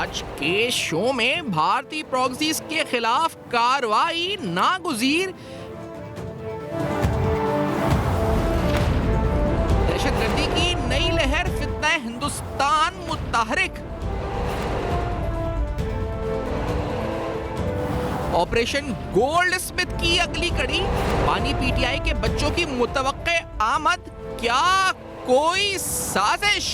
آج کے شو میں بھارتی پراکسیز کے خلاف کارروائی ناگزیر، دہشت گردی کی نئی لہر فتنہ ہندوستان متحرک، آپریشن گولڈ اسمتھ کی اگلی کڑی، بانی پی ٹی آئی کے بچوں کی متوقع آمد، کیا کوئی سازش؟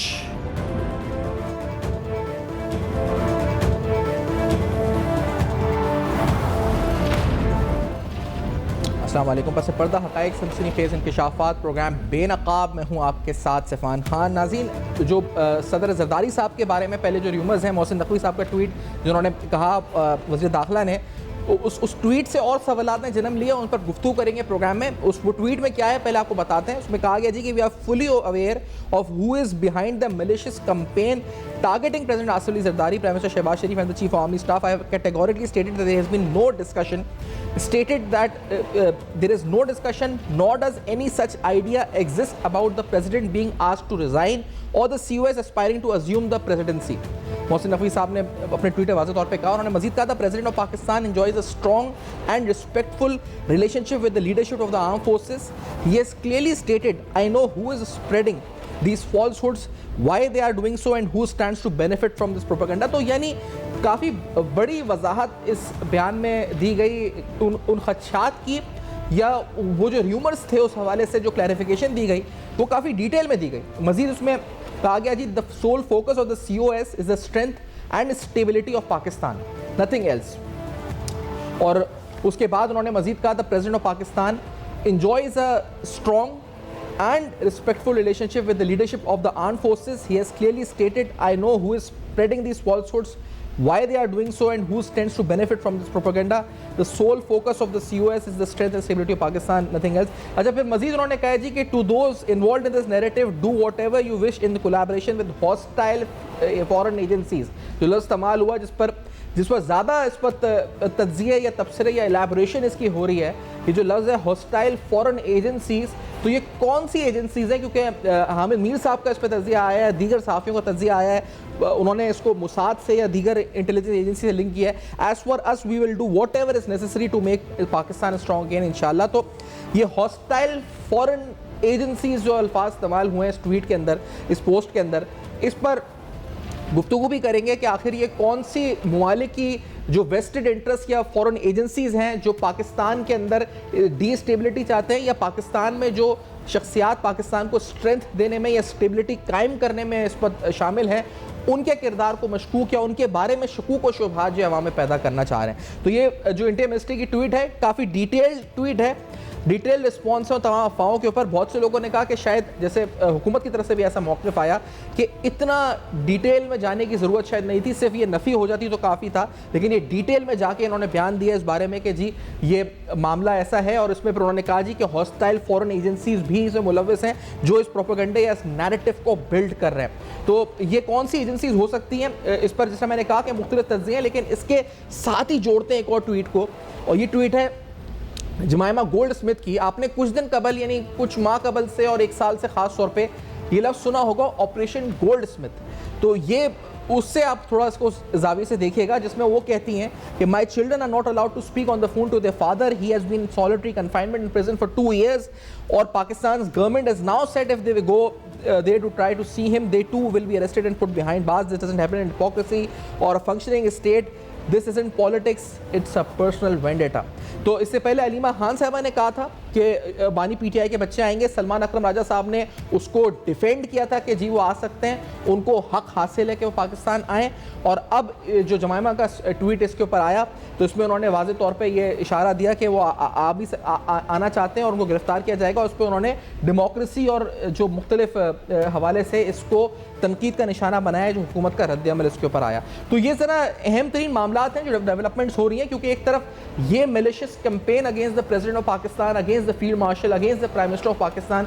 السلام علیکم۔ پس پردہ حقائق سنسنی خیز انکشافات، پروگرام بے نقاب میں ہوں آپ کے ساتھ سفان خان۔ ناظرین، جو صدر زرداری صاحب کے بارے میں پہلے جو ریومرز ہیں، محسن نقوی صاحب کا ٹویٹ جنہوں نے کہا وزیر داخلہ نے، اس ٹویٹ سے اور سوالات نے جنم لیا، ان پر گفتگو کریں گے پروگرام میں۔ وہ ٹویٹ میں کیا ہے پہلے آپ کو بتاتے ہیں۔ اس میں کہا گیا جی کہ we are fully aware of who is behind the malicious campaign targeting President Asif Ali Zardari, Prime Minister Shehbaz Sharif and the Chief of Army Staff. I have categorically stated that there has been no discussion, stated that there is no discussion nor does any such idea exist about the President being asked to resign or the COS aspiring to assume the presidency. Mohsin Naqvi صاحب نے اپنے tweet واضح طور پہ کہا، انہوں نے مزید کہا تھا President of Pakistan enjoys a strong and respectful relationship with the leadership of the armed forces. He has clearly stated, I know who is spreading these falsehoods, why they are doing so and who stands to benefit from this propaganda. تو یعنی کافی بڑی وضاحت اس بیان میں دی گئی ان خدشات کی، یا وہ جو ریومرز تھے اس حوالے سے جو کلیریفیکیشن دی گئی وہ کافی ڈیٹیل میں دی گئی۔ مزید اس میں کہا گیا جی the sole focus of the COS is the strength and stability of Pakistan, nothing else. اور اس کے بعد انہوں نے مزید کہا the President of Pakistan enjoys a strong and respectful relationship with the leadership of the armed forces. He has clearly stated, I know who is spreading these falsehoods, why they are doing so and who stands to benefit from this propaganda. The sole focus of the COS is the strength and stability of Pakistan, nothing else. اچھا پھر مزید انہوں نے کہا جی کہ to those involved in this narrative, do whatever you wish in collaboration with hostile foreign agencies. جو لفظ استعمال ہوا جس پر زیادہ اس پر تجزیہ یا تبصرہ یا الیبوریشن اس کی ہو رہی ہے، یہ جو لفظ ہے ہاسٹائل فورن ایجنسیز، تو یہ کون سی ایجنسیز ہیں؟ کیونکہ حامد میر صاحب کا اس پہ تجزیہ آیا ہے، دیگر صحافیوں کا تجزیہ آیا ہے، انہوں نے اس کو موساد سے یا دیگر انٹیلیجنس ایجنسی سے لنک کیا ہے۔ As far as we will do whatever is necessary to make Pakistan strong again انشاءاللہ۔ تو یہ ہاسٹائل فورن ایجنسیز جو الفاظ استعمال ہوئے ہیں اس ٹویٹ کے اندر، اس پوسٹ کے اندر، اس پر گفتگو بھی کریں گے کہ آخر یہ کون سی ممالک کی جو ویسٹڈ انٹرسٹ یا فورن ایجنسیز ہیں جو پاکستان کے اندر ڈی اسٹیبلٹی چاہتے ہیں، یا پاکستان میں جو شخصیات پاکستان کو سٹرینتھ دینے میں یا اسٹیبلٹی قائم کرنے میں اس پر شامل ہیں، ان کے کردار کو مشکوک یا ان کے بارے میں شکوک و شبہات جو عوام میں پیدا کرنا چاہ رہے ہیں۔ تو یہ جو انڈیا منسٹری کی ٹویٹ ہے کافی ڈیٹیل ٹویٹ ہے، ڈیٹیل رسپانس ہے تمام افواہوں کے اوپر۔ بہت سے لوگوں نے کہا کہ شاید جیسے حکومت کی طرف سے بھی ایسا موقف آیا کہ اتنا ڈیٹیل میں جانے کی ضرورت شاید نہیں تھی، صرف یہ نفی ہو جاتی تو کافی تھا، لیکن یہ ڈیٹیل میں جا کے انہوں نے بیان دیا اس بارے میں کہ جی یہ معاملہ ایسا ہے، اور اس میں پھر انہوں نے کہا جی کہ ہاسٹائل فورن ایجنسیز بھی اس میں ملوث ہیں جو اس پروپیگنڈے یا اس نیریٹو کو بلڈ کر رہے ہیں۔ تو یہ کون سی ایجنسیز ہو سکتی ہیں؟ اس پر جیسا میں نے کہا کہ مختلف تجزیے ہیں، لیکن اس کے ساتھ ہی جوڑتے ہیں ایک اور ٹویٹ کو، اور یہ ٹویٹ ہے جمائمہ گولڈ اسمتھ کی۔ آپ نے کچھ دن قبل یعنی کچھ ماہ قبل سے اور ایک سال سے خاص طور پہ یہ لفظ سنا ہوگا آپریشن گولڈ اسمتھ، تو یہ اس سے آپ تھوڑا اس کو زاویے سے دیکھیے گا، جس میں وہ کہتی ہیں کہ my children are not allowed to speak on the phone to their father. He has been in solitary confinement in prison for 2 years. اور Pakistan's government has now said if they will go there to try to see him, they too will be arrested and put behind bars. This doesn't happen in democracy or a functioning state. This isn't politics, it's a personal vendetta. تو اس سے پہلے علیمہ خان صاحبہ نے کہا تھا کہ بانی P T I کے بچے آئیں گے، سلمان اکرم راجہ صاحب نے اس کو ڈیفینڈ کیا تھا کہ جی وہ آ سکتے ہیں، ان کو حق حاصل ہے کہ وہ پاکستان آئیں۔ اور اب جو جمائمہ کا ٹویٹ اس کے اوپر آیا تو اس میں انہوں نے واضح طور پہ یہ اشارہ دیا کہ وہ آنا چاہتے ہیں اور ان کو گرفتار کیا جائے گا۔ اس پہ انہوں نے ڈیموکریسی اور جو مختلف حوالے سے اس کو تنقید کا نشانہ بنایا ہے، جو حکومت کا رد عمل اس کے اوپر آیا۔ تو یہ ذرا اہم ترین معاملات ہیں جو ڈیولپمنٹس ہو رہی ہیں، کیونکہ ایک طرف یہ Malaysia malicious campaign against the president of Pakistan, against the field marshal, against the prime minister of Pakistan,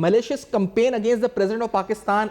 malicious campaign against the president of Pakistan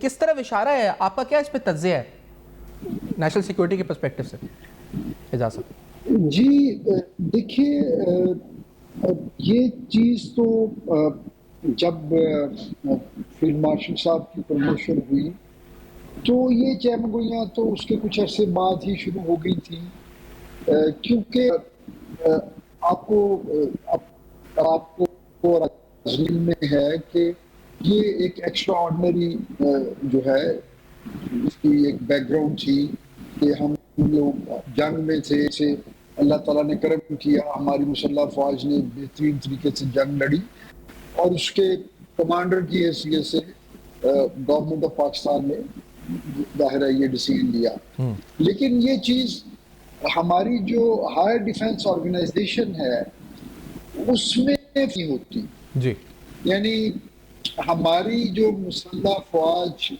کس طرح اشارہ ہے آپ کا, کیا اس پہ تجزیہ ہے نیشنل سیکورٹی کے پرسپیکٹو سے؟ اجازت جی دیکھیے یہ چیز تو جب فیلڈ مارشل صاحب کی پروموشن ہوئی تو یہ چہمگوئیاں تو اس کے کچھ عرصے بعد ہی شروع ہو گئی تھیں, کیونکہ آپ کو ذہن میں ہے کہ یہ ایک ایکسٹرا آرڈنری جو ہے اس کی ایک بیک گراؤنڈ تھی کہ ہم لوگ جنگ میں تھے, سے اللہ تعالیٰ نے کرم کیا, ہماری مسلح فوج نے بہترین طریقے سے جنگ لڑی اور اس کے کمانڈر کی حیثیت سے گورنمنٹ آف پاکستان نے ظاہر ہے یہ ڈیسیژن لیا. لیکن یہ چیز ہماری جو ہائر ڈیفنس آرگنائزیشن ہے اس میں نہیں ہوتی جی, یعنی ہماری جو مسلح فوج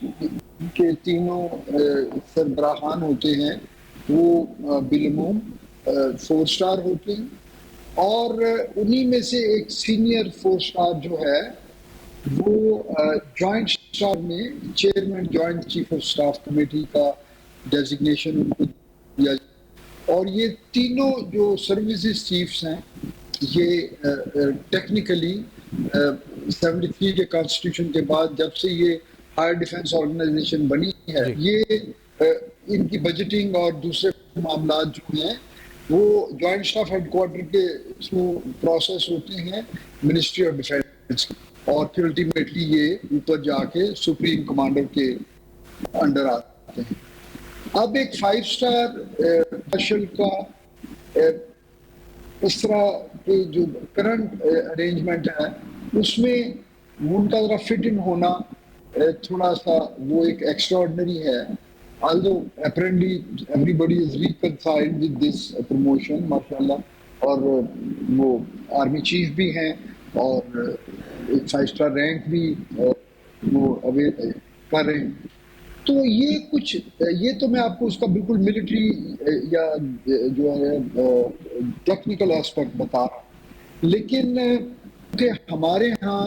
کے تینوں سربراہان ہوتے ہیں وہ بالعموم 4 اسٹار ہوتے ہیں, اور انہی میں سے ایک سینئر 4 اسٹار جو ہے وہ جوائنٹ اسٹاف میں chairman joint chief of staff committee کا ڈیزگنیشن ان کو دیا, اور یہ تینوں جو سروسز چیفز ہیں یہ ٹیکنیکلی 73 کے کانسٹیٹیوشن کے بعد جب سے یہ ہائر ڈیفنس آرگنائزیشن بنی ہے یہ ان کی بجٹنگ اور دوسرے معاملات جو ہیں وہ جوائنٹ اسٹاف ہیڈ کوارٹر کے تھرو پروسیس ہوتے ہیں منسٹری آف ڈیفینس, اور پھر الٹیمیٹلی یہ اوپر جا کے سپریم کمانڈر کے انڈر آتے ہیں. اب ایک 5 اسٹار مارشل کا اس طرح کے جو کرنٹ ارینجمنٹ ہے اس میں ان کا ذرا فٹ ان ہونا تھوڑا سا وہ ایک ایکسٹرا آرڈنری ہے. although apparently everybody is reconciled with this promotion ماشاءاللہ, اور وہ آرمی چیف بھی ہیں اور ایک 5 اسٹار رینک بھی وہ اویل کر رہے ہیں. تو یہ کچھ یہ تو میں آپ کو اس کا بالکل ملٹری یا جو ہے ٹیکنیکل ایسپیکٹ بتا رہا ہوں, لیکن کہ ہمارے ہاں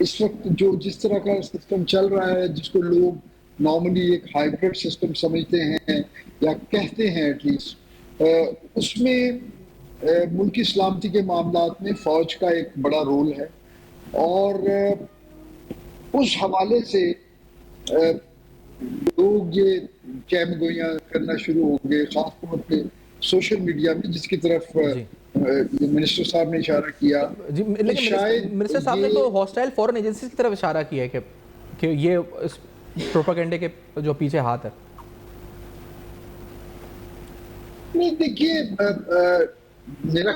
اس وقت جو جس طرح کا سسٹم چل رہا ہے جس کو لوگ نارملی ایک ہائیبرڈ سسٹم سمجھتے ہیں یا کہتے ہیں ایٹ لیسٹ, اس میں ملکی سلامتی کے معاملات میں فوج کا ایک بڑا رول ہے, اور اس حوالے سے لوگ یہ چہم گوئیاں کرنا شروع ہو گئے, خاص طور پہ سوشل میڈیا میں, جس کی طرف منسٹر صاحب نے اشارہ کیا. لیکن منسٹر صاحب نے تو ہاسٹائل فورن ایجنسیز کی طرف اشارہ کیا ہے کہ یہ اس پروپیگنڈے کے جو پیچھے ہاتھ ہے. نہیں دیکھیے میرا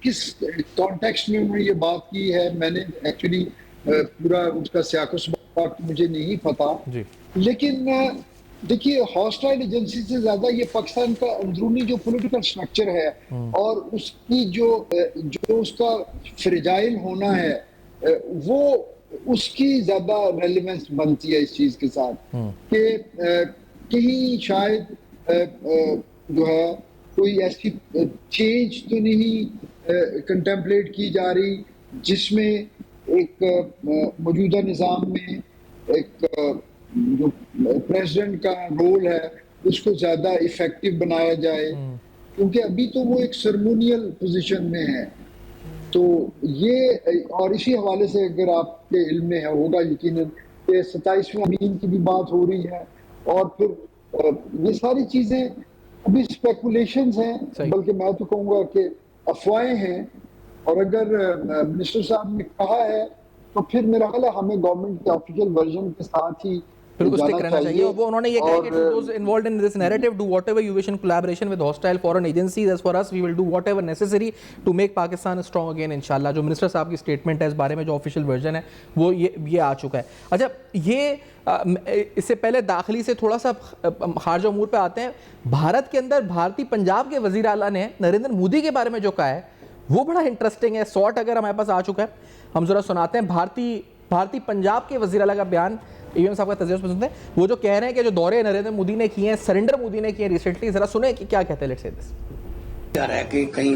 کس کانٹیکسٹ میں انہوں نے یہ بات کی ہے میں نے ایکچولی پورا اس کا سیاق و سباق مجھے نہیں پتا, لیکن دیکھیے ہاسٹائل ایجنسی سے زیادہ یہ پاکستان کا اندرونی جو پولیٹیکل سٹرکچر ہے اور اس کی جو اس کا فریجائل ہونا ہے وہ اس کی زیادہ ریلیونس بنتی ہے اس چیز کے ساتھ کہ کہیں شاید جو ہے کوئی ایسی چینج تو نہیں کنٹمپلیٹ کی جا رہی جس میں ایک موجودہ نظام میں ایک جو پریزیڈنٹ کا رول ہے اس کو زیادہ ایفیکٹو بنایا جائے, کیونکہ ابھی تو وہ ایک سرمونیل پوزیشن میں ہے. تو یہ اور اسی حوالے سے اگر آپ کے علم میں ہوگا یقیناً کہ 27ویں امین کی بھی بات ہو رہی ہے, اور پھر یہ ساری چیزیں ابھی اسپیکولیشنز ہیں, بلکہ میں تو کہوں گا کہ افواہیں ہیں, اور اگر منسٹر صاحب نے کہا ہے تو پھر میرا خیال ہے ہمیں گورنمنٹ کے آفیشیل ورژن کے ساتھ ہی پھر اس سے کرنا چاہیے. وہ انہوں نے یہ کہا کہ to those involved in this narrative do whatever you wish in collaboration with hostile foreign agencies. As for us we will do whatever necessary to make Pakistan strong again انشاءاللہ. جو منسٹر صاحب کی سٹیٹمنٹ ہے اس بارے میں جو official version ہے وہ یہ آ چکا ہے. اچھا یہ اس سے پہلے داخلی سے تھوڑا سا خارجہ امور پہ آتے ہیں. بھارت کے اندر بھارتی پنجاب کے وزیر اعلیٰ نے نریندر مودی کے بارے میں جو کہا ہے وہ بڑا انٹرسٹنگ ہے. سارٹ اگر ہمارے پاس آ چکا ہے ہم ذرا سناتے ہیں بھارتی پنجاب کے وزیر اعلیٰ کا بیان. ایون صاحب کا تجزیہ پسند ہے, وہ جو کہہ رہے ہیں کہ جو دورے نریندر مودی نے کیے ہیں, سرنڈر مودی نے کیے ہیں ریسنٹلی, ذرا سنیں کہ کیا کہتے ہیں. لیٹس سے دس جا رہا ہے کہ کہیں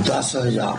10,000,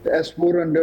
S-400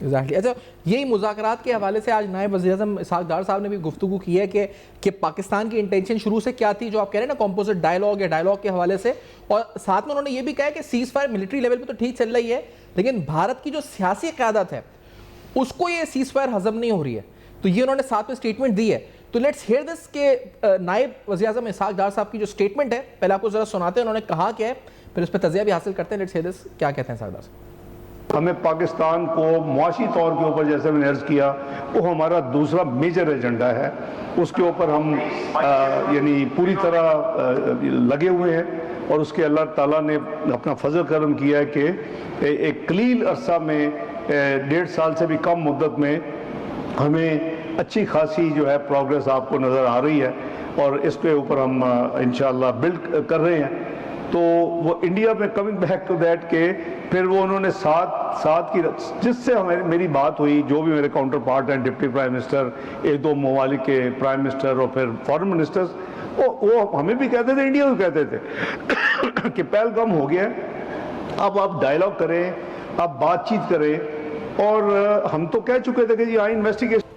ایگزیکٹلی. اچھا, یہی مذاکرات کے حوالے سے آج نائب وزیر اعظم اسحاق ڈار صاحب نے بھی گفتگو کی ہے کہ پاکستان کی انٹینشن شروع سے کیا تھی, جو آپ کہہ رہے ہیں نا کمپوزٹ ڈائلاگ یا ڈائلاگ کے حوالے سے, اور ساتھ میں انہوں نے یہ بھی کہا کہ سیز فائر ملٹری لیول پہ تو ٹھیک چل رہی ہے, لیکن بھارت کی جو سیاسی قیادت ہے اس کو یہ سیز فائر ہضم نہیں ہو رہی ہے. تو یہ انہوں نے ساتھ میں اسٹیٹمنٹ دی ہے. تو لیٹس ہیئر دس کہ نائب وزیر اعظم اسحاق ڈار صاحب کی جو اسٹیٹمنٹ ہے پہلے آپ کو ذرا سناتے ہیں انہوں نے کہا کیا ہے, پھر اس پہ تجزیہ بھی حاصل کرتے ہیں. لیٹس ہیئر دس کیا کہتے ہیں اسحاق ڈار صاحب. ہمیں پاکستان کو معاشی طور کے اوپر, جیسے میں نے عرض کیا, وہ ہمارا دوسرا میجر ایجنڈا ہے. اس کے اوپر ہم یعنی پوری طرح لگے ہوئے ہیں, اور اس کے اللہ تعالیٰ نے اپنا فضل کرم کیا ہے کہ ایک قلیل عرصہ میں 1.5 سال سے بھی کم مدت میں ہمیں اچھی خاصی جو ہے پروگریس آپ کو نظر آ رہی ہے, اور اس کے اوپر ہم انشاءاللہ بلڈ کر رہے ہیں. تو وہ انڈیا میں کمنگ بیک ٹو دیٹ کہ پھر وہ انہوں نے ساتھ کی جس سے میری بات ہوئی, جو بھی میرے کاؤنٹر پارٹ ہیں, ڈپٹی پرائم منسٹر, 1-2 ممالک کے پرائم منسٹر اور پھر فارن منسٹرز, وہ ہمیں بھی کہتے تھے, انڈیا بھی کہتے تھے کہ پہلگام ہو گیا, اب آپ ڈائلاگ کریں, آپ بات چیت کریں. اور ہم تو کہہ چکے تھے کہ جی آئیں انویسٹیگیشن,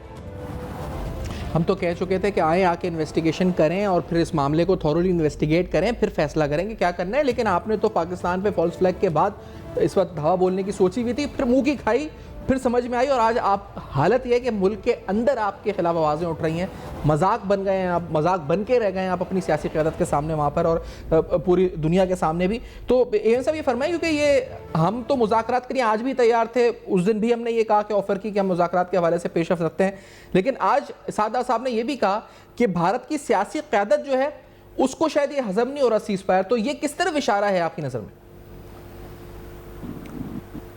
ہم تو کہہ چکے تھے کہ آئیں آ کے انویسٹیگیشن کریں اور پھر اس معاملے کو تھورولی انویسٹیگیٹ کریں, پھر فیصلہ کریں کہ کیا کرنا ہے. لیکن آپ نے تو پاکستان پہ فالس فلیگ کے بعد اس وقت دھاوا بولنے کی سوچی ہوئی تھی, پھر منہ کی کھائی, پھر سمجھ میں آئی, اور آج آپ حالت یہ ہے کہ ملک کے اندر آپ کے خلاف آوازیں اٹھ رہی ہیں, مذاق بن گئے ہیں آپ, مذاق بن کے رہ گئے ہیں آپ اپنی سیاسی قیادت کے سامنے وہاں پر, اور پوری دنیا کے سامنے بھی. تو ایون صاحب یہ فرمائیں, کیونکہ یہ ہم تو مذاکرات کے لیے آج بھی تیار تھے, اس دن بھی ہم نے یہ کہا کہ آفر کی کہ ہم مذاکرات کے حوالے سے پیش رفت رکھتے ہیں, لیکن آج اسحاق ڈار صاحب نے یہ بھی کہا کہ بھارت کی سیاسی قیادت جو ہے اس کو شاید یہ ہضم نہیں ہو رہا سیز فائر. تو یہ کس طرف اشارہ ہے آپ کی نظر میں؟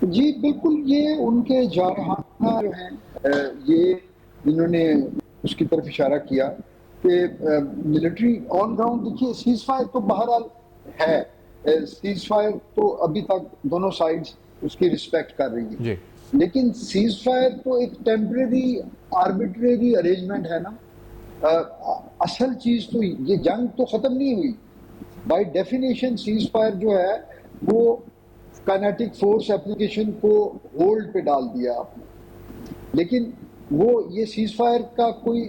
جی بالکل, یہ ان کے جارحانہ جو ہیں یہ انہوں نے اس کی طرف اشارہ کیا کہ ملٹری آن گراؤنڈ, دیکھیے سیز فائر تو بہرحال ہے, سیز فائر تو ابھی تک دونوں سائڈز اس کی رسپیکٹ کر رہی ہیں, لیکن سیز فائر تو ایک ٹیمپریری آربیٹریری ارینجمنٹ ہے نا. اصل چیز تو یہ جنگ تو ختم نہیں ہوئی. بائی ڈیفینیشن سیز فائر جو ہے وہ کائنیٹک فورس اپلیکیشن کو ہولڈ پہ ڈال دیا آپ نے, لیکن وہ یہ سیز فائر کا کوئی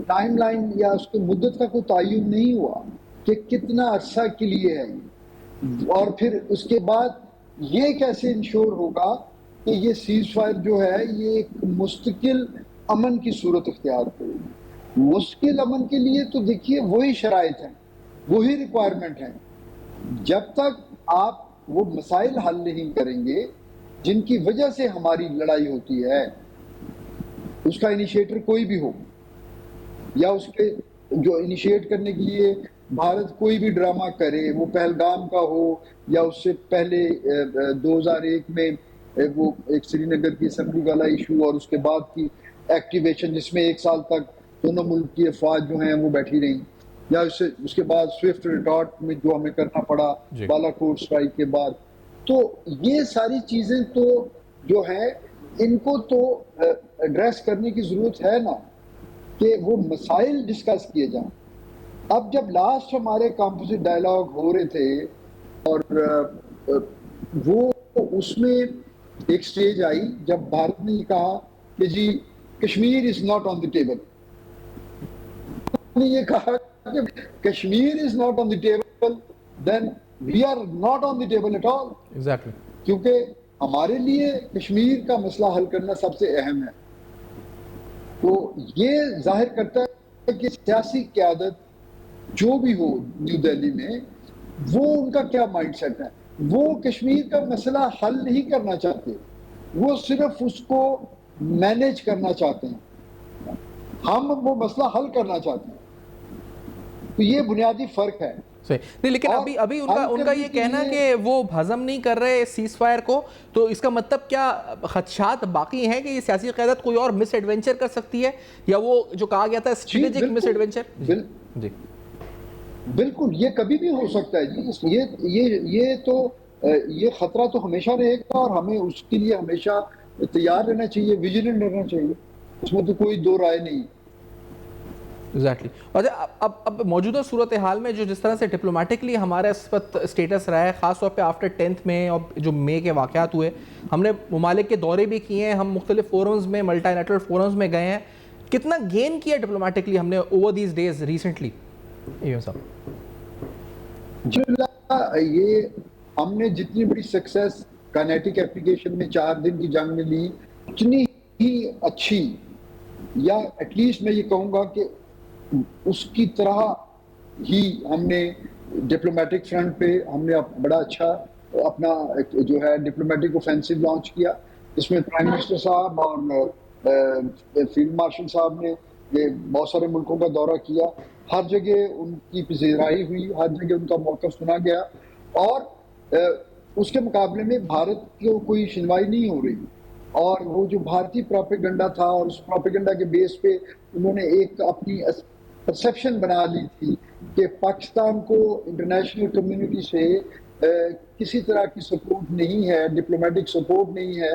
ٹائم لائن یا اس کی مدت کا کوئی تعین نہیں ہوا کہ کتنا عرصہ کے لیے ہے یہ, اور پھر اس کے بعد یہ کیسے انشور ہوگا کہ یہ سیز فائر جو ہے یہ ایک مستقل امن کی صورت اختیار کرے. مستقل امن کے لیے تو دیکھیے وہی شرائط ہیں, وہی ریکوائرمنٹ ہیں. جب تک آپ وہ مسائل حل نہیں کریں گے جن کی وجہ سے ہماری لڑائی ہوتی ہے, اس کا انیشیٹر کوئی بھی ہو, یا اس کے جو انیشیٹ کرنے کے لیے بھارت کوئی بھی ڈرامہ کرے, وہ پہلگام کا ہو یا اس سے پہلے 2001 میں وہ ایک سری نگر کی اسمبلی والا ایشو, اور اس کے بعد کی ایکٹیویشن جس میں 1 سال تک دونوں ملک کی افواج جو ہیں وہ بیٹھی رہیں, یا اس کے بعد سوئفٹ ریٹارٹ میں جو ہمیں کرنا پڑا بالا کوٹ سٹرائک کے بعد. تو یہ ساری چیزیں تو جو ہیں ان کو تو ایڈریس کرنے کی ضرورت ہے نا, کہ وہ مسائل ڈسکس کیے جائیں. اب جب لاسٹ ہمارے کمپوزٹ ڈائلاگ ہو رہے تھے, اور وہ اس میں ایک سٹیج آئی جب بھارت نے یہ کہا کہ جی Kashmir is not on the table. نے یہ کہا کہ Kashmir is not on the table, then we are not on the table at all. Exactly, کیونکہ ہمارے لیے کشمیر کا مسئلہ حل کرنا سب سے اہم ہے. تو یہ ظاہر کرتا ہے کہ سیاسی قیادت جو بھی ہو نیو دہلی میں, وہ ان کا کیا مائنڈ سیٹ ہے. وہ کشمیر کا مسئلہ حل نہیں کرنا چاہتے, وہ صرف اس کو مینیج کرنا چاہتے ہیں. ہم وہ مسئلہ حل کرنا چاہتے ہیں. تو یہ بنیادی فرق ہے. نہیں, لیکن ابھی ان کا یہ کہنا کہ وہ ہضم نہیں کر رہے سیز فائر کو, تو اس کا مطلب کیا خدشات باقی ہیں کہ یہ سیاسی قیادت کوئی اور مس ایڈونچر کر سکتی ہے, یا وہ جو کہا گیا تھا اسٹریٹجک مس ایڈونچر؟ جی بالکل, یہ کبھی بھی ہو سکتا ہے جی. یہ تو یہ خطرہ تو ہمیشہ رہے گا, اور ہمیں اس کے لیے ہمیشہ تیار رہنا چاہیے, ویجیلنٹ رہنا چاہیے, اس میں تو کوئی دو رائے نہیں. ایگزیکٹلی. اور اب موجودہ صورتحال میں جو جس طرح سے ڈپلومیٹکلی ہمارا اس وقت اسٹیٹس رہا ہے, خاص طور پہ آفٹر 10th میں اور جو مئی کے واقعات ہوئے, ہم نے ممالک کے دورے بھی کیے ہیں, ہم مختلف فورمز میں, ملٹی لیٹرل فورمز میں گئے ہیں, کتنا گین کیا ڈپلومیٹکلی ہم نے اوور دیز ڈیز ریسنٹلی؟ یہ ہم نے جتنی بڑی سکسیس کائنیٹک اپلیکیشن میں 4 دن کی جنگ میں لی, اتنی ہی اچھی, یا ایٹ لیسٹ میں یہ کہوں گا کہ اس کی طرح ہی ہم نے ڈپلومیٹک فرنٹ پہ ہم نے بڑا اچھا اپنا جو ہے ڈپلومیٹک اوفینسو لانچ کیا, جس میں پرائم منسٹر صاحب اور فیلڈ مارشل صاحب نے یہ بہت سارے ملکوں کا دورہ کیا, ہر جگہ ان کی پذیرائی ہوئی, ہر جگہ ان کا موقف سنا گیا, اور اس کے مقابلے میں بھارت کو کوئی سنوائی نہیں ہو رہی. اور وہ جو بھارتی پروپیگنڈا تھا, اور اس پروپیگنڈا کے بیس پہ انہوں نے ایک اپنی پرسیپشن بنا لی تھی کہ پاکستان کو انٹرنیشنل کمیونٹی سے کسی طرح کی سپورٹ نہیں ہے, ڈپلومیٹک سپورٹ نہیں ہے.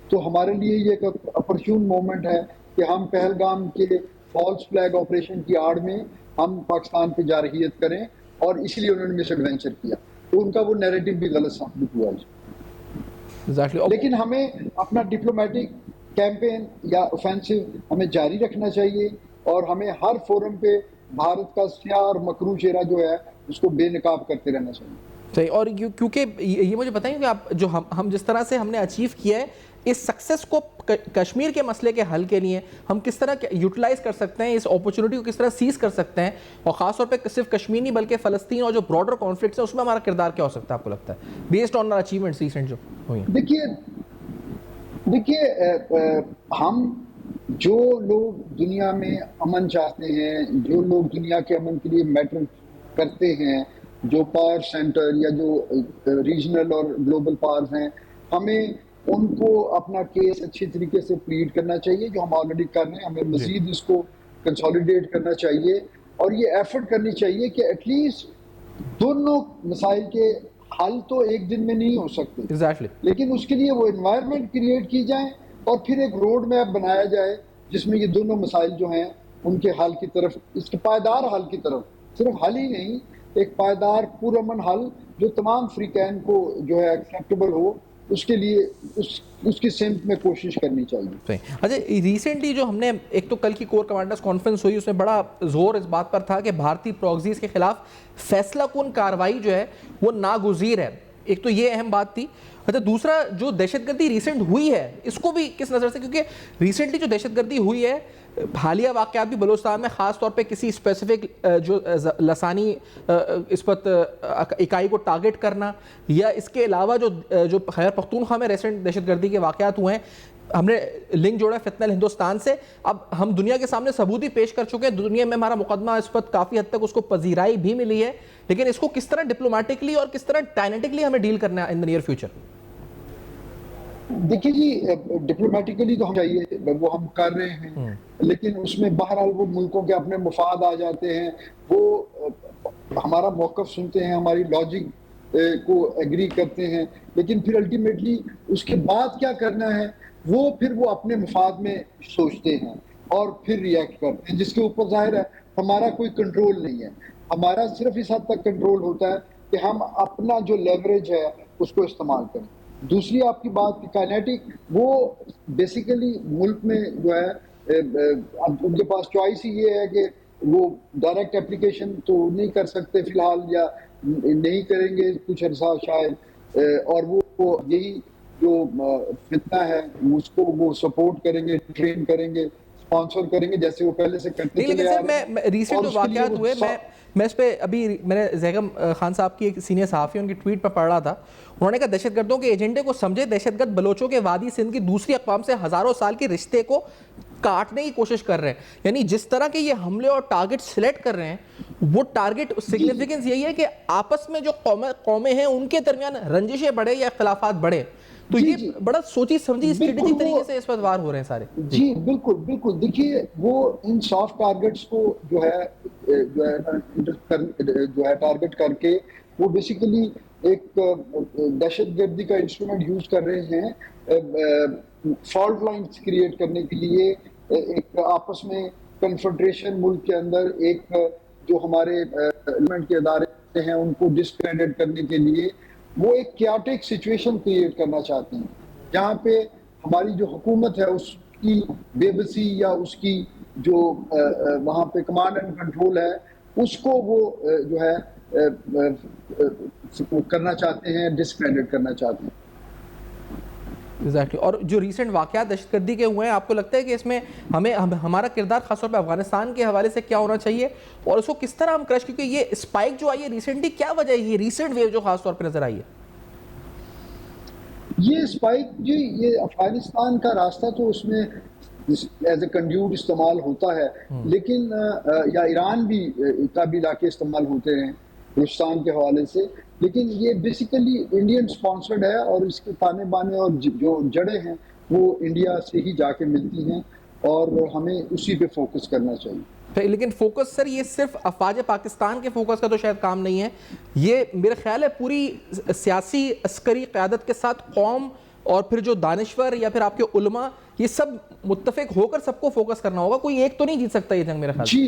تو ہمارے لیے یہ ایک اپرچون مومنٹ ہے کہ ہم پہلگام کے فالس فلیگ آپریشن کی آڑ میں ہم پاکستان پہ جارحیت کریں, اور اس لیے انہوں نے مس ایڈوینچر کیا. تو ان کا وہ نیریٹو بھی غلط ثابت ہوا. لیکن ہمیں اپنا ڈپلومیٹک کیمپین یا اوفینسو ہمیں جاری رکھنا چاہیے, اور ہمیں ہر فورم پہ بھارت کا سیاہ اور مکروہ چہرہ جو ہے اس کو بے نقاب کرتے رہنا چاہیے. صحیح. اور کیونکہ یہ مجھے بتائیں کہ آپ جو ہم جس طرح سے ہم نے اچیو کیا ہے اس سکسیس کو کشمیر کے مسئلے کے حل کے لیے ہم کس طرح یوٹیلائز کر سکتے ہیں, اس اپرچونٹی کو کس طرح سیز کر سکتے ہیں, اور خاص طور پہ صرف کشمیر نہیں بلکہ فلسطین اور جو براڈر کانفلکٹس ہیں اس میں ہمارا کردار کیا ہو سکتا ہے آپ کو لگتا ہے, based on our achievements recent جو ہوئی ہیں؟ دیکھیے ہم جو لوگ دنیا میں امن چاہتے ہیں, جو لوگ دنیا کے امن کے لیے میٹر کرتے ہیں, جو پاور سینٹر یا جو ریجنل اور گلوبل پاورز ہیں, ہمیں ان کو اپنا کیس اچھی طریقے سے پلیڈ کرنا چاہیے, جو ہم آلریڈی کر رہے ہیں. ہمیں مزید اس کو کنسالیڈیٹ کرنا چاہیے, اور یہ ایفرٹ کرنی چاہیے کہ ایٹ لیسٹ دونوں مسائل کے حل تو ایک دن میں نہیں ہو سکتے, لیکن اس کے لیے وہ انوائرمنٹ کریٹ کی جائے, اور پھر ایک روڈ میپ بنایا جائے جس میں یہ دونوں مسائل جو ہیں ان کے حل کی طرف, اس کے پائیدار حل کی طرف, صرف حل ہی نہیں, ایک پائیدار پرامن حل جو تمام فریقین کو جو ہے ایکسیپٹیبل ہو, اس کے لیے اس کی سمت میں کوشش کرنی چاہیے. اچھا, ریسنٹلی جو ہم نے ایک تو کل کی کور کمانڈرز کانفرنس ہوئی, اس میں بڑا زور اس بات پر تھا کہ بھارتی پراکسیز کے خلاف فیصلہ کن کارروائی جو ہے وہ ناگزیر ہے. ایک تو یہ اہم بات تھی. اچھا, دوسرا جو دہشت گردی ریسنٹ ہوئی ہے اس کو بھی کس نظر سے, کیونکہ ریسنٹلی جو دہشت گردی ہوئی ہے, حالیہ واقعات بھی بلوچستان میں خاص طور پہ کسی اسپیسیفک جو لسانی اس پر اکائی کو ٹارگٹ کرنا, یا اس کے علاوہ جو خیبر پختونخوا میں ریسنٹ دہشت گردی کے واقعات ہوئے ہیں, ہم نے لنک جوڑا فتنہ الہندوستان سے. اب ہم دنیا کے سامنے ثبوت بھی پیش کر چکے ہیں, دنیا میں ہمارا مقدمہ اس پر کافی حد تک اس کو پذیرائی بھی ملی ہے, لیکن اس کو کس طرح ڈپلومیٹکلی اور کس طرح ڈائنیٹکلی ہمیں ڈیل کرنا ہے ان دا نیئر فیوچر؟ دیکھیے جی, ڈپلومیٹکلی تو ہم چاہیے وہ ہم کر رہے ہیں, لیکن اس میں بہرحال وہ ملکوں کے اپنے مفاد آ جاتے ہیں, وہ ہمارا موقف سنتے ہیں, ہماری لاجک کو ایگری کرتے ہیں, لیکن پھر الٹیمیٹلی اس کے بعد کیا کرنا ہے وہ پھر وہ اپنے مفاد میں سوچتے ہیں اور پھر ریئیکٹ کرتے ہیں, جس کے اوپر ظاہر ہے ہمارا کوئی کنٹرول نہیں ہے. ہمارا صرف اس حد تک کنٹرول ہوتا ہے کہ ہم اپنا جو لیوریج ہے اس کو استعمال کریں. دوسری آپ کی بات کہ کائنیٹک, وہ بیسیکلی ملک میں جو ہے ان کے پاس چوائس ہی یہ ہے کہ وہ ڈائریکٹ اپلیکیشن تو نہیں کر سکتے فی الحال, یا نہیں کریں گے کچھ عرصہ شاید, اور وہ یہی جو فتنہ ہے اس کو وہ سپورٹ کریں گے, ٹرین کریں گے, اسپانسر کریں گے, جیسے وہ پہلے سے کرتے چلے آ رہے ہیں. لیکن ریسنٹ جو واقعات ہوئے, میں اس پہ ابھی میں نے زیغم خان صاحب کی ایک سینئر صحافی ان کی ٹویٹ پر پڑھ رہا تھا, انہوں نے کہا دہشت گردوں کے ایجنڈے کو سمجھے, دہشت گرد بلوچوں کے وادی سندھ کی دوسری اقوام سے ہزاروں سال کے رشتے کو کاٹنے کی کوشش کر رہے ہیں. یعنی جس طرح کے یہ حملے اور ٹارگٹ سلیکٹ کر رہے ہیں, وہ ٹارگٹ سگنیفیکنس یہی ہے کہ آپس میں جو قومیں ہیں ان کے درمیان رنجشیں بڑھے یا اختلافات بڑھے. تو یہ بڑا سوچی سمجھی اسٹریٹجک طریقے سے اس پر وار ہو رہے ہیں سارے. جی بالکل بالکل. دیکھیے وہ ان سافٹ ٹارگٹس کو جو ہے ٹارگٹ کر کے وہ بیسیکلی ایک دہشت گردی کا انسٹرومنٹ یوز کر رہے ہیں, فالٹ لائنز کریٹ کرنے کے لیے, ایک آپس میں کنفیڈریشن ملک کے اندر ایک جو ہمارے ایلیمنٹ کے ادارے ہیں ان کو ڈسکریڈٹ کرنے کے لیے وہ ایک کیاٹک سچویشن کریٹ کرنا چاہتے ہیں جہاں پہ ہماری جو حکومت ہے اس کی بے بسی یا اس کی جو وہاں پہ کمانڈ اینڈ کنٹرول ہے اس کو وہ جو ہے کرنا چاہتے ہیں، ڈسکریڈٹ کرنا چاہتے ہیں. ایگزیکٹلی. اور جو ریسنٹ واقعات دہشت گردی کے ہوئے ہیں، آپ کو لگتا ہے کہ اس میں ہمارا کردار خاص طور پہ افغانستان کے حوالے سے کیا ہونا چاہیے اور اس کو کس طرح ہم کرش، کیونکہ یہ اسپائک جو آئی ہے ریسنٹلی، کیا وجہ ہے یہ ریسنٹ ویو جو خاص طور پہ نظر آئی ہے؟ یہ اسپائک جی یہ افغانستان کا راستہ تو اس میں ایز اے کنڈیوٹ استعمال ہوتا ہے، لیکن یا ایران بھی کا بھی علاقے استعمال ہوتے ہیں بلوچستان کے حوالے سے، لیکن یہ بیسیکلی انڈین سپانسرڈ ہے اور اس کے تانے بانے اور جو جڑیں ہیں وہ انڈیا سے ہی جا کے ملتی ہیں اور ہمیں اسی پہ فوکس کرنا چاہیے. لیکن فوکس سر یہ صرف افواج پاکستان کے فوکس کا تو شاید کام نہیں ہے، یہ میرے خیال ہے پوری سیاسی عسکری قیادت کے ساتھ قوم اور پھر جو دانشور یا پھر آپ کے علماء یہ سب متفق ہو کر سب کو فوکس کرنا ہوگا. کوئی ایک تو نہیں جیت سکتا یہ جنگ میرے خیال سے. جی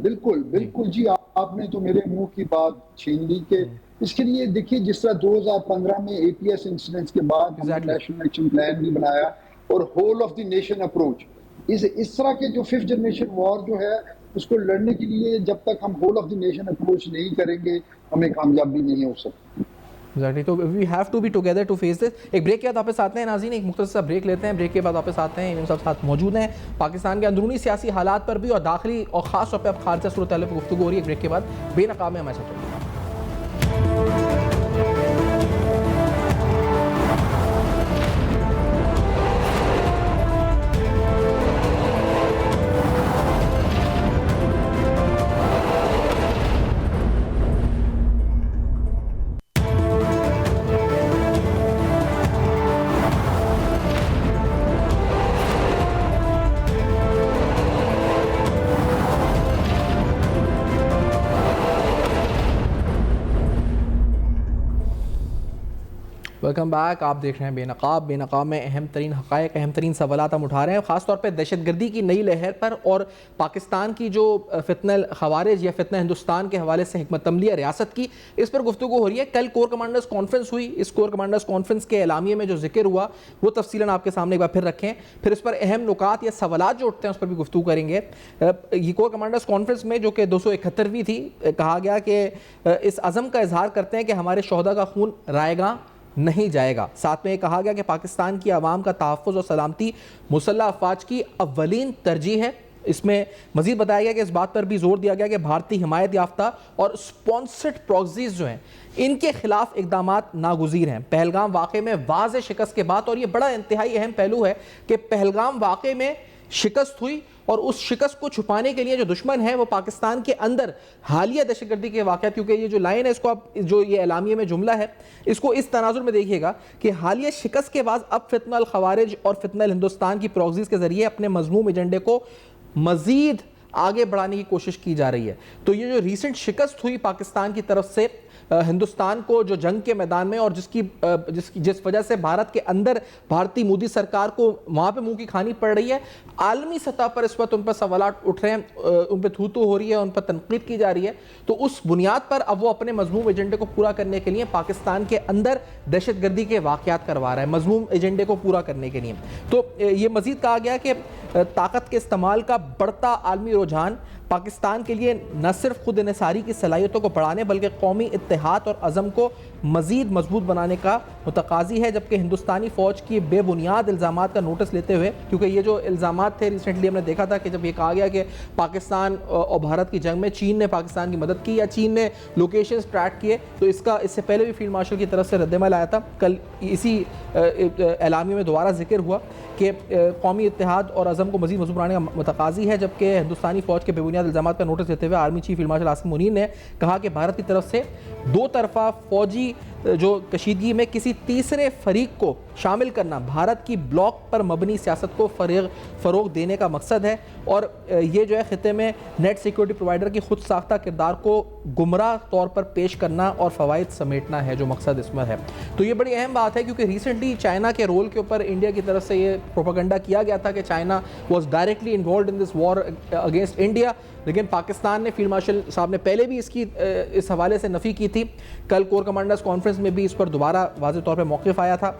بالکل جی آپ نے تو میرے منہ کی بات چھین لی کہ اس کے لیے دیکھیے جس طرح 2015 میں اے پی ایس انسیڈنٹس کے بعد نیشنل ایکشن پلان بھی بنایا اور whole of the nation approach, اس طرح کے جو 5th جنریشن وار جو ہے اس کو لڑنے کے لیے جب تک ہم whole of the nation approach نہیں کریں گے ہمیں کامیابی نہیں ہو سکتی. تو we have to be together to face this. ایک بریک کے بعد واپس آتے ہیں ناظرین، ایک مختصر سا بریک لیتے ہیں، بریک کے بعد واپس آتے ہیں. امام صاحب ساتھ موجود ہیں، پاکستان کے اندرونی سیاسی حالات پر بھی اور داخلی اور خاص طور پہ اب خارجہ صورتحال پہ گفتگو ہو رہی ہے. بریک کے بعد بے نقاب میں ہمارے ساتھ. Welcome back. آپ دیکھ رہے ہیں بے نقاب. بے نقاب میں اہم ترین حقائق، اہم ترین سوالات ہم اٹھا رہے ہیں، خاص طور پہ دہشت گردی کی نئی لہر پر اور پاکستان کی جو فتنہ الخوارج یا فتنہ ہندوستان کے حوالے سے حکمت عملی ریاست کی، اس پر گفتگو ہو رہی ہے. کل کور کمانڈرز کانفرنس ہوئی، اس کور کمانڈرز کانفرنس کے اعلامیے میں جو ذکر ہوا وہ تفصیلاً آپ کے سامنے ایک بار پھر رکھیں، پھر اس پر اہم نکات یا سوالات جو اٹھتے ہیں اس پر بھی گفتگو کریں گے. یہ کور کمانڈرز کانفرنس میں جو کہ 271ویں تھی، کہا گیا کہ اس عزم کا اظہار کرتے ہیں کہ ہمارے شہداء کا خون رائے گاں نہیں جائے گا. ساتھ میں یہ کہا گیا کہ پاکستان کی عوام کا تحفظ اور سلامتی مسلح افواج کی اولین ترجیح ہے. اس میں مزید بتایا گیا کہ اس بات پر بھی زور دیا گیا کہ بھارتی حمایت یافتہ اور سپانسرڈ پروکسیز جو ہیں ان کے خلاف اقدامات ناگزیر ہیں. پہلگام واقعے میں واضح شکست کے بعد، اور یہ بڑا انتہائی اہم پہلو ہے کہ پہلگام واقعے میں شکست ہوئی اور اس شکست کو چھپانے کے لیے جو دشمن ہے وہ پاکستان کے اندر حالیہ دہشت گردی کے واقعات، کیونکہ یہ جو لائن ہے اس کو آپ جو یہ اعلامیے میں جملہ ہے اس کو اس تناظر میں دیکھیے گا کہ حالیہ شکست کے بعد اب فتنہ الخوارج اور فتنہ الہندوستان کی پروکسیز کے ذریعے اپنے مذموم ایجنڈے کو مزید آگے بڑھانے کی کوشش کی جا رہی ہے. تو یہ جو ریسنٹ شکست ہوئی پاکستان کی طرف سے ہندوستان کو جو جنگ کے میدان میں، اور جس وجہ سے بھارت کے اندر بھارتی مودی سرکار کو وہاں پہ منہ کی کھانی پڑ رہی ہے، عالمی سطح پر اس وقت ان پر سوالات اٹھ رہے ہیں، ان پہ تھو ہو رہی ہے، ان پر تنقید کی جا رہی ہے. تو اس بنیاد پر اب وہ اپنے مذموم ایجنڈے کو پورا کرنے کے لیے پاکستان کے اندر دہشت گردی کے واقعات کروا رہا ہے مذموم ایجنڈے کو پورا کرنے کے لیے. تو یہ مزید کہا گیا کہ طاقت کے استعمال کا بڑھتا عالمی رجحان پاکستان کے لیے نہ صرف خود انحصاری کی صلاحیتوں کو بڑھانے بلکہ قومی اتحاد اور عزم کو مزید مضبوط بنانے کا متقاضی ہے. جبکہ ہندوستانی فوج کی بے بنیاد الزامات کا نوٹس لیتے ہوئے، کیونکہ یہ جو الزامات تھے ریسنٹلی ہم نے دیکھا تھا کہ جب یہ کہا گیا کہ پاکستان اور بھارت کی جنگ میں چین نے پاکستان کی مدد کی یا چین نے لوکیشنز ٹریک کیے، تو اس سے پہلے بھی فیلڈ مارشل کی طرف سے رد عمل آیا تھا. کل اسی اعلامیے میں دوبارہ ذکر ہوا کہ قومی اتحاد اور عزم کو مزید مضبوط بنانے کا متقاضی ہے. جبکہ ہندوستانی فوج کے بے بنیاد الزامات کا نوٹس لیتے ہوئے army chief field marshal Asim Munir نے کہا کہ بھارت کی طرف سے دو طرفہ فوجی جو کشیدگی میں کسی تیسرے فریق کو شامل کرنا بھارت کی بلاک پر مبنی سیاست کو فروغ دینے کا مقصد ہے، اور یہ جو ہے خطے میں نیٹ سیکیورٹی پرووائڈر کی خود ساختہ کردار کو گمراہ طور پر پیش کرنا اور فوائد سمیٹنا ہے جو مقصد اس میں ہے۔ تو یہ بڑی اہم بات ہے کیونکہ ریسنٹلی چائنا کے رول کے اوپر انڈیا کی طرف سے یہ پروپیگنڈا کیا گیا تھا کہ China was directly involved in this war against India, لیکن پاکستان نے فیلڈ مارشل صاحب نے پہلے بھی اس حوالے سے نفی کی تھی۔ کل کور کمانڈرز کانفرنس میں بھی اس پر دوبارہ واضح طور پہ موقف آیا تھا۔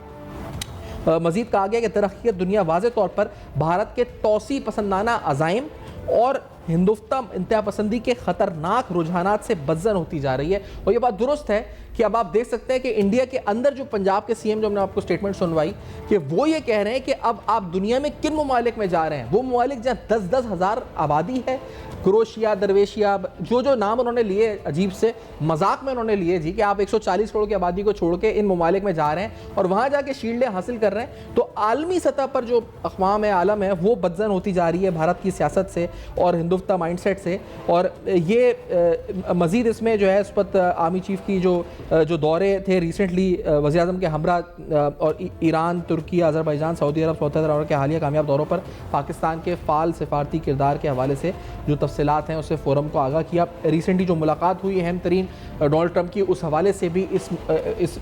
مزید کہا گیا کہ درحقیقت دنیا واضح طور پر بھارت کے توسیع پسندانہ عزائم اور ہندوستان انتہا پسندی کے خطرناک رجحانات سے بدزن ہوتی جا رہی ہے، اور یہ بات درست ہے کہ اب آپ دیکھ سکتے ہیں کہ انڈیا کے اندر جو پنجاب کے سی ایم جو ہم نے آپ کو سٹیٹمنٹ سنوائی کہ وہ یہ کہہ رہے ہیں کہ اب آپ دنیا میں کن ممالک میں جا رہے ہیں، وہ ممالک جہاں 10-10 ہزار آبادی ہے، کروشیا، درویشیا، جو نام انہوں نے لیے عجیب سے مذاق میں انہوں نے لیے جی کہ آپ 140 کروڑ کی آبادی کو چھوڑ کے ان ممالک میں جا رہے ہیں اور وہاں جا کے شیلڈیں حاصل کر رہے ہیں۔ تو عالمی سطح پر جو اقوام عالم ہے وہ بدزن ہوتی جا رہی ہے بھارت کی سیاست سے اور ہندوستان مائنڈ سیٹ سے، اور یہ مزید اس میں جو ہے اس پر آرمی چیف کی جو دورے تھے ریسنٹلی وزیر اعظم کے ہمراہ اور ایران، ترکی، آذربائیجان، سعودی عرب، سعودی عرب کے حالیہ کامیاب دوروں پر پاکستان کے فعال سفارتی کردار کے حوالے سے جو تفصیلات ہیں اسے فورم کو آگاہ کیا۔ ریسنٹلی جو ملاقات ہوئی اہم ترین ڈونلڈ ٹرمپ کی، اس حوالے سے بھی اس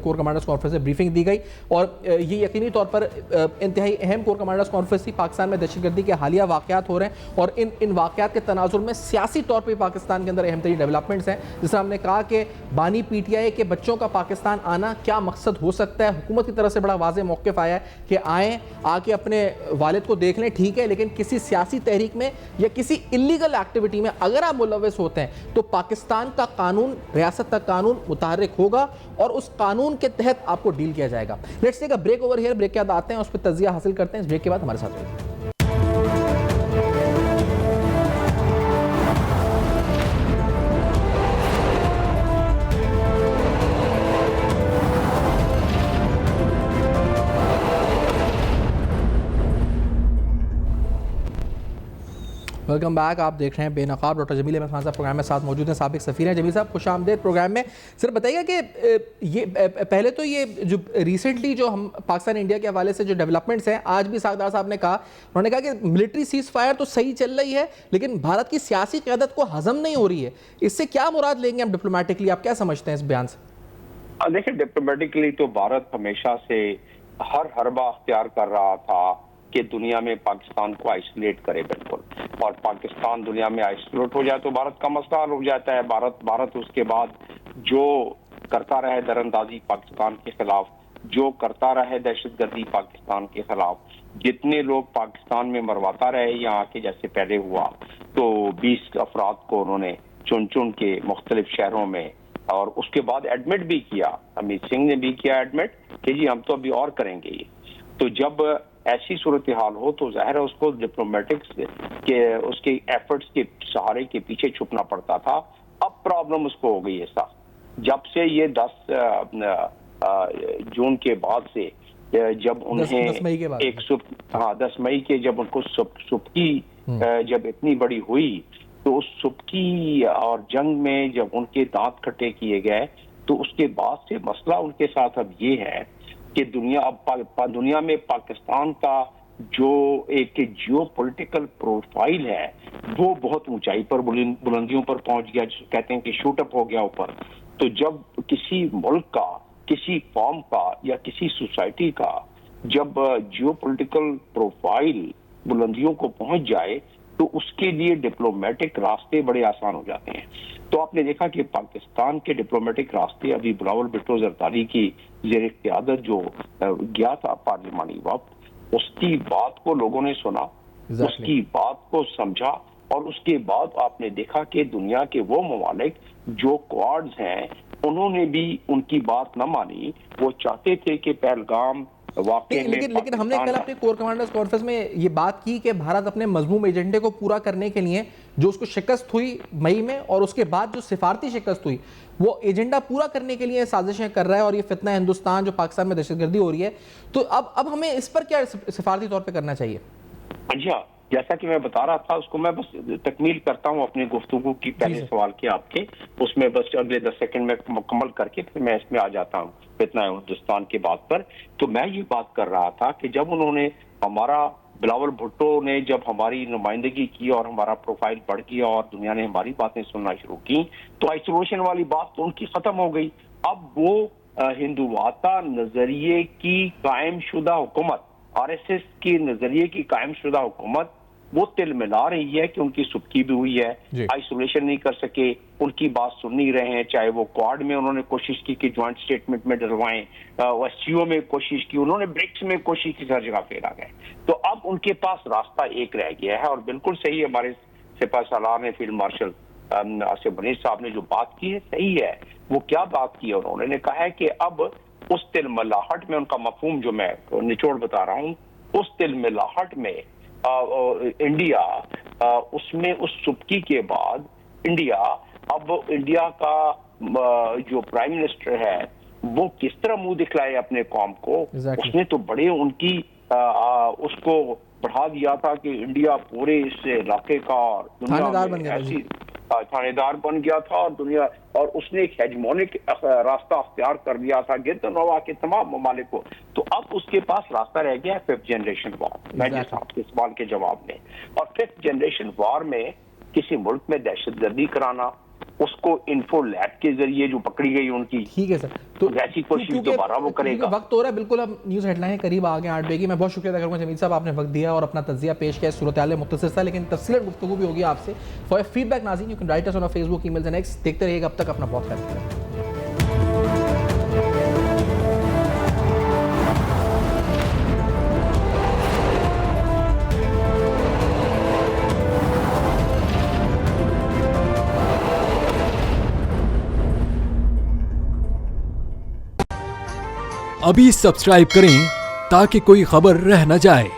کور کمانڈرز کانفرنس میں بریفنگ دی گئی، اور یہ یقینی طور پر انتہائی اہم کور کمانڈرز کانفرنس تھی۔ پاکستان میں دہشت گردی کے حالیہ واقعات ہو رہے ہیں اور ان واقعات کے تناظر میں سیاسی طور پہ پاکستان کے اندر اہم ترین ڈیولپمنٹس ہیں، جس طرح ہم نے کہا کہ بانی پی ٹی آئی کے بچوں کا پاکستان آنا کیا مقصد ہو سکتا ہے۔ حکومت کی طرف سے بڑا واضح موقف آیا ہے کہ آئیں، آ کے اپنے والد کو دیکھ لیں، ٹھیک ہے، لیکن کسی سیاسی تحریک میں یا کسی اللیگل ایکٹیویٹی میں اگر آپ ملوث ہوتے ہیں تو پاکستان کا قانون، ریاست کا قانون متحرک ہوگا اور اس قانون کے تحت آپ کو ڈیل کیا جائے گا۔ Let's take a break over here, break کے بعد آتے ہیں اس پہ تجزیہ حاصل کرتے ہیں۔ اس بریک کے بعد ہمارے ساتھ رہیے۔ ویلکم بیک، آپ دیکھ رہے ہیں بے نقاب۔ ڈاکٹر جمیل احمد خان صاحب پروگرام میں ساتھ موجود ہیں، سابق سفیر ہیں۔ جمیل صاحب خوش آمدید پروگرام میں۔ سر بتائیے کہ یہ پہلے تو یہ جو ریسنٹلی جو ہم پاکستان انڈیا کے حوالے سے جو ڈیولپمنٹس ہیں، آج بھی ساکھدار صاحب نے کہا، انہوں نے کہا کہ ملٹری سیز فائر تو صحیح چل رہی ہے لیکن بھارت کی سیاسی قیادت کو ہضم نہیں ہو رہی ہے۔ اس سے کیا مراد لیں گے ہم ڈپلومیٹکلی، آپ کیا سمجھتے ہیں اس بیان سے؟ دیکھیں، ڈپلومیٹکلی تو بھارت ہمیشہ سے ہر حربہ اختیار کر رہا تھا کہ دنیا میں پاکستان کو آئسولیٹ کرے، بالکل، اور پاکستان دنیا میں آئسولیٹ ہو جائے تو بھارت کا مسئلہ حل ہو جاتا ہے۔ بھارت اس کے بعد جو کرتا رہے در اندازی پاکستان کے خلاف، جو کرتا رہے دہشت گردی پاکستان کے خلاف، جتنے لوگ پاکستان میں مرواتا رہے یہاں آ کے، جیسے پہلے ہوا تو 20 افراد کو انہوں نے چن کے مختلف شہروں میں، اور اس کے بعد ایڈمٹ بھی کیا، امیت سنگھ نے بھی کیا ایڈمٹ کہ جی ہم تو ابھی اور کریں گے یہ۔ تو جب ایسی صورتحال ہو تو ظاہر ہے اس کو ڈپلومیٹکس کے اس کے ایفرٹس کے سہارے کے پیچھے چھپنا پڑتا تھا۔ اب پرابلم اس کو ہو گئی ہے سخت، جب سے یہ 10 جون کے بعد سے، جب انہیں 10 مئی کے جب ان کو سبکی جب اتنی بڑی ہوئی تو اس سبکی اور جنگ میں جب ان کے دانت کھٹے کیے گئے تو اس کے بعد سے مسئلہ ان کے ساتھ اب یہ ہے کہ دنیا میں پاکستان کا جو ایک جیو پولیٹیکل پروفائل ہے وہ بہت اونچائی پر، بلندیوں پر پہنچ گیا، جسے کہتے ہیں کہ شوٹ اپ ہو گیا اوپر۔ تو جب کسی ملک کا، کسی قوم کا یا کسی سوسائٹی کا جب جیو پولیٹیکل پروفائل بلندیوں کو پہنچ جائے تو اس کے لیے ڈپلومیٹک راستے بڑے آسان ہو جاتے ہیں۔ تو آپ نے دیکھا کہ پاکستان کے ڈپلومیٹک راستے ابھی بلاول بھٹو زرداری کی زیر قیادت جو گیا تھا پارلیمانی وقت، اس کی بات کو لوگوں نے سنا، اس کی بات کو سمجھا، اور اس کے بعد آپ نے دیکھا کہ دنیا کے وہ ممالک جو کوارڈز ہیں انہوں نے بھی ان کی بات نہ مانی۔ وہ چاہتے تھے کہ پہلگام لیکن ہم نے کل اپنے کور کمانڈرز کانفرنس میں یہ بات کی کہ بھارت اپنے مذموم ایجنڈے کو پورا کرنے کے لیے جو اس کو شکست ہوئی مئی میں اور اس کے بعد جو سفارتی شکست ہوئی، وہ ایجنڈا پورا کرنے کے لیے سازشیں کر رہا ہے، اور یہ فتنہ ہندوستان جو پاکستان میں دہشت گردی ہو رہی ہے، تو اب ہمیں اس پر کیا سفارتی طور پہ کرنا چاہیے؟ اچھا، جیسا کہ میں بتا رہا تھا اس کو میں بس تکمیل کرتا ہوں اپنی گفتگو کی پہلے سوال کے آپ کے، اس میں بس اگلے 10 سیکنڈ میں مکمل کر کے پھر میں اس میں آ جاتا ہوں فتنہ ہندوستان کی بات پر. تو میں یہ بات کر رہا تھا کہ جب انہوں نے ہمارا بلاول بھٹو نے جب ہماری نمائندگی کی اور ہمارا پروفائل بڑھ گیا اور دنیا نے ہماری باتیں سننا شروع کی تو آئسولیشن والی بات تو ان کی ختم ہو گئی. اب وہ ہندوتا نظریے کی قائم شدہ حکومت، آر ایس ایس کی نظریے کی قائم شدہ حکومت وہ تل ملا رہی ہے کہ ان کی سبکی بھی ہوئی ہے، آئسولیشن نہیں کر سکے، ان کی بات سن نہیں رہے ہیں. چاہے وہ کوڈ میں انہوں نے کوشش کی کہ جوائنٹ اسٹیٹمنٹ میں ڈلوائیں، ایس سی او میں کوشش کی، انہوں نے برکس میں کوشش کی، ہر جگہ پھیلا گئے. تو اب ان کے پاس راستہ ایک رہ گیا ہے. اور بالکل صحیح ہمارے سپاہ سالار نے فیلڈ مارشل آصف منیر صاحب نے جو بات کی ہے صحیح ہے. وہ کیا بات کی ہے؟ انہوں نے کہا ہے کہ اب اس تل ملاحٹ میں ان کا مفہوم جو میں نچوڑ بتا رہا ہوں، اس تل ملاحٹ میں انڈیا اس میں اس سبکی کے بعد انڈیا اب انڈیا کا جو پرائم منسٹر ہے وہ کس طرح منہ دکھلائے اپنے قوم کو. اس نے تو بڑے ان کی اس کو بڑھا دیا تھا کہ انڈیا پورے اس علاقے کا دنیا میں ایسی تھانے دار بن گیا تھا اور دنیا، اور اس نے ایک ہیجمونک راستہ اختیار کر لیا تھا گرد و نواح کے تمام ممالک کو. تو اب اس کے پاس راستہ رہ گیا ہے 5th جنریشن وار. میں جس آپ کے سوال کے جواب میں، اور 5th جنریشن وار میں کسی ملک میں دہشت گردی کرانا، اس کو انفو لیب کے ذریعے جو پکڑی گئی ان کی، ٹھیک ہے سر، تو ایسی کوشش دوبارہ وہ کرے گا. وقت ہو رہا ہے بالکل. اب نیوز ہیڈ لائن قریب آ گئے 8 بجے کی. میں بہت شکریہ ادا کروں گا جمیل صاحب، آپ نے وقت دیا اور اپنا تجزیہ پیش کیا. صورتحال مختصر تھا لیکن تفصیل گفتگو بھی ہوگی آپ سے. فار فیڈ بیک ناظرین you can write us on Facebook, emails and X. دیکھتے رہیے گا. اب تک اپنا بہت خیال رکھیں. ابھی سبسکرائب کریں تاکہ کوئی خبر رہ نہ جائے.